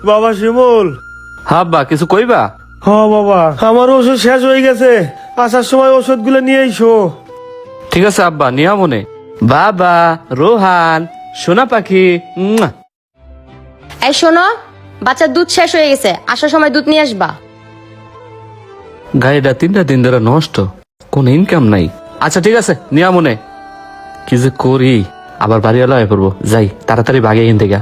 বাবা শিমুল। হাব্বা কিছু কইবা? হ বাবা, আমার ওষুধ শেষ হয়ে গেছে, আসার সময় ওষুধ গুলো নিয়ে এসো। ঠিক আছে আব্বা, নিয়া মনে। বাবা, রোহান, সোনা পাখি। এই শোনো, বাচ্চার দুধ শেষ হয়ে গেছে, আসার সময় দুধ নিয়ে আসবা। গাড়িটা 3টা দিন ধরে নষ্ট, কোন ইনকাম নাই। আচ্ছা ঠিক আছে, নিয়া মনে। কি যে করি, আবার বাড়িওয়ালা হয়ে পড়বো। যাই তাড়াতাড়ি ভাগে এখান থেকে।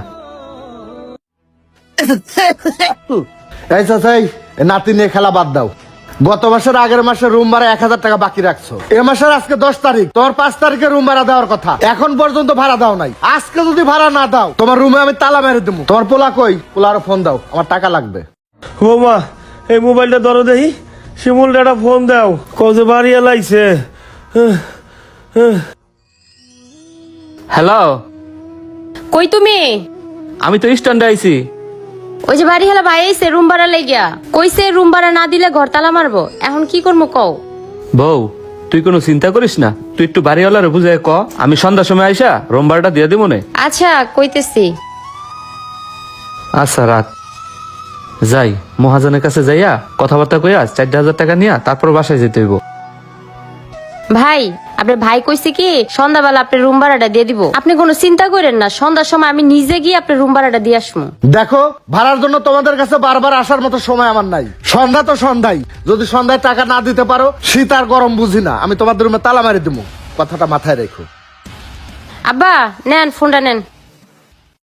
এই চাচাই, নাতি নিয়ে খেলা বাদ দাও। গত মাসের আগের মাসে রুম ভাড়া 1000 টাকা বাকি রাখছো। এ মাসের আজকে 10 তারিখ, তোমার 5 তারিখে রুম ভাড়া দেওয়ার কথা, এখন পর্যন্ত ভাড়া দাও নাই। আজকে যদি ভাড়া না দাও, তোমার রুমে আমি তালা মেরে দেবো। তোমার পোলা কই? পোলারও ফোন দাও, আমার টাকা লাগবে। বৌমা, এই মোবাইলটা ধরো দেখি। শিমুল একটা ফোন দাও, কবে বাড়ি এলাইছে। হ্যালো, কই তুমি? আমি তো স্ট্যান্ডে আইছি। ওই যে বাড়ি হেলা ভাই আইছে রুম ভাড়া লেগিয়া, কইছে রুম ভাড়া না দিলে ঘর তালা মারবো। এখন কি করবো কও? বউ, তুই কোনো চিন্তা করিস না, তুই একটু বাড়িওয়ালারে বুঝাই ক, আমি সন্ধ্যার সময় আইসা রুম ভাড়াটা দিয়ে দিব মনে। আচ্ছা কইতেছি। আচ্ছা রাখ। যাই মহাজনের কাছে যাইয়া কথাবার্তা কইয়া 4000 টাকা নিয়া তারপর বাসায় যেতে হইব। ভাই, আপনার ভাই কইছে কি সন্ধ্যাবেলা আপনার রুম ভাড়াটা দিয়ে দিব। আপনি কোনো চিন্তা করেন না, সন্ধ্যার সময় আমি নিজে গিয়ে আপনার রুম ভাড়াটা দিয়ে আসবো। দেখো, ভাড়ার জন্য তোমাদের কাছে বারবার আসার মতো সময় আমার নাই। সন্ধ্যা তো সন্ধ্যাই, যদি সন্ধ্যায় টাকা না দিতে পারো, শীত আর গরম বুঝি না, আমি তোমাদের রুমে তালা মারি দেবো। কথাটা মাথায় রেখো। আব্বা নেন ফোনটা নেন।